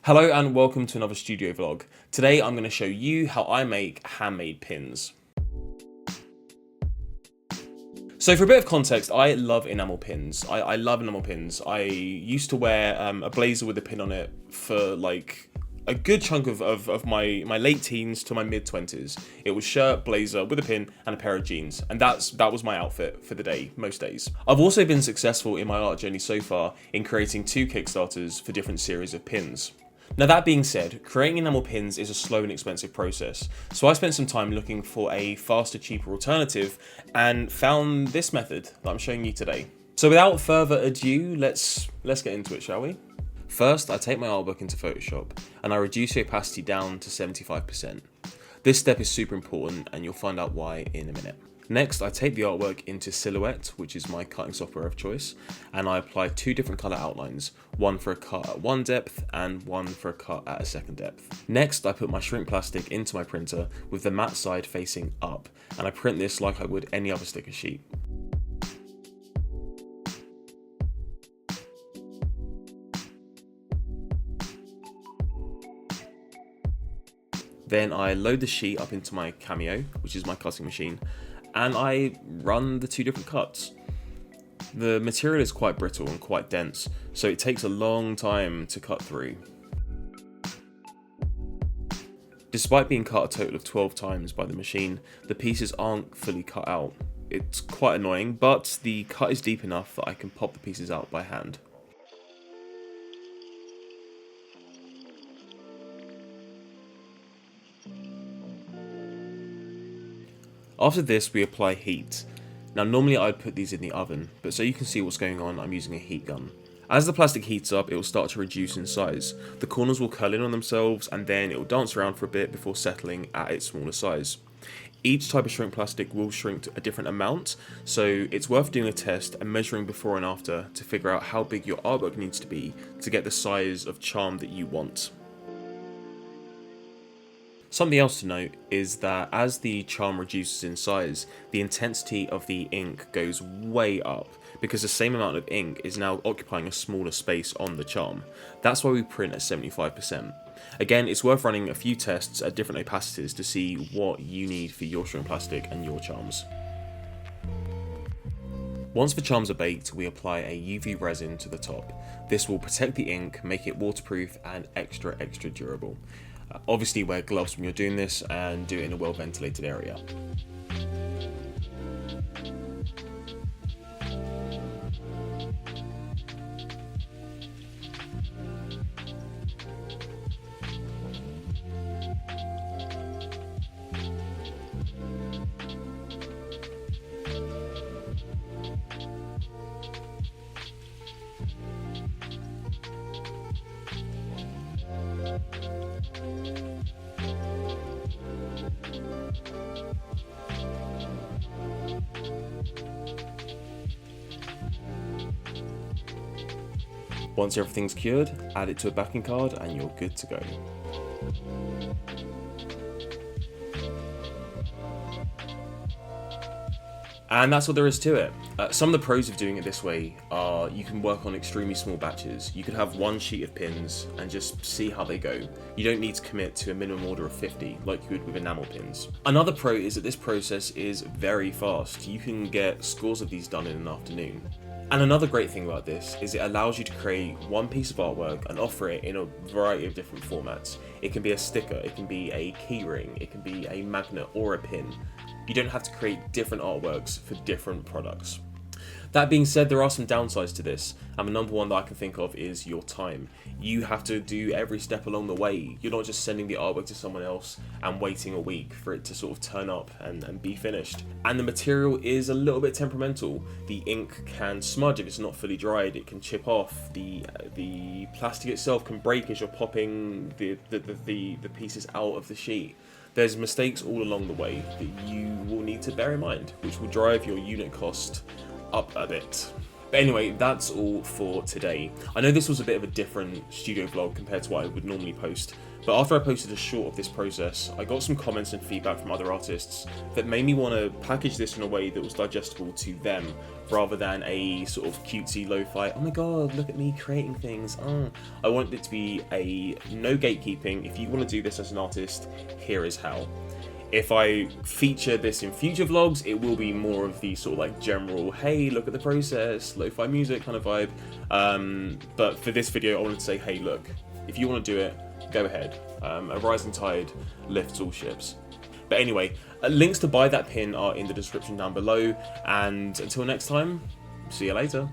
Hello and welcome to another studio vlog. Today I'm going to show you how I make handmade pins. So for a bit of context, I love enamel pins. I love enamel pins. I used to wear a blazer with a pin on it for like a good chunk of my late teens to my mid-20s. It was shirt, blazer with a pin and a pair of jeans. And that was my outfit for the day, most days. I've also been successful in my art journey so far in creating 2 Kickstarters for different series of pins. Now that being said, creating enamel pins is a slow and expensive process, so I spent some time looking for a faster, cheaper alternative and found this method that I'm showing you today. So without further ado, let's get into it, shall we? First, I take my artbook into Photoshop and I reduce the opacity down to 75%. This step is super important and you'll find out why in a minute. Next, I take the artwork into Silhouette, which is my cutting software of choice, and I apply 2 different colour outlines, one for a cut at one depth and one for a cut at a second depth. Next, I put my shrink plastic into my printer with the matte side facing up, and I print this like I would any other sticker sheet. Then I load the sheet up into my Cameo, which is my cutting machine, and I run the 2 different cuts. The material is quite brittle and quite dense, so it takes a long time to cut through. Despite being cut a total of 12 times by the machine, the pieces aren't fully cut out. It's quite annoying, but the cut is deep enough that I can pop the pieces out by hand. After this, we apply heat. Now normally I'd put these in the oven, but so you can see what's going on, I'm using a heat gun. As the plastic heats up, it will start to reduce in size. The corners will curl in on themselves and then it will dance around for a bit before settling at its smaller size. Each type of shrink plastic will shrink to a different amount, so it's worth doing a test and measuring before and after to figure out how big your artwork needs to be to get the size of charm that you want. Something else to note is that as the charm reduces in size, the intensity of the ink goes way up because the same amount of ink is now occupying a smaller space on the charm. That's why we print at 75%. Again, it's worth running a few tests at different opacities to see what you need for your shrink plastic and your charms. Once the charms are baked, we apply a UV resin to the top. This will protect the ink, make it waterproof and extra durable. Obviously wear gloves when you're doing this and do it in a well ventilated area. Once everything's cured, add it to a backing card and you're good to go. And that's what there is to it. Some of the pros of doing it this way are you can work on extremely small batches. You could have 1 sheet of pins and just see how they go. You don't need to commit to a minimum order of 50 like you would with enamel pins. Another pro is that this process is very fast. You can get scores of these done in an afternoon. And another great thing about this is it allows you to create one piece of artwork and offer it in a variety of different formats. It can be a sticker, it can be a keyring, it can be a magnet or a pin. You don't have to create different artworks for different products. That being said, there are some downsides to this, and the number one that I can think of is your time. You have to do every step along the way. You're not just sending the artwork to someone else and waiting a week for it to sort of turn up and be finished. And the material is a little bit temperamental. The ink can smudge if it's not fully dried, it can chip off, the plastic itself can break as you're popping the pieces out of the sheet. There's mistakes all along the way that you will need to bear in mind, which will drive your unit cost up a bit. But anyway, that's all for today. I know this was a bit of a different studio vlog compared to what I would normally post, but after I posted a short of this process, I got some comments and feedback from other artists that made me want to package this in a way that was digestible to them, rather than a sort of cutesy lo-fi, oh my god, look at me creating things. I want it to be a no gatekeeping, if you want to do this as an artist, here is how. If I feature this in future vlogs, it will be more of the sort of like general, hey, look at the process, lo-fi music kind of vibe. But for this video, I wanted to say, hey, look, if you want to do it, go ahead. A rising tide lifts all ships. But anyway, links to buy that pin are in the description down below. And until next time, see you later.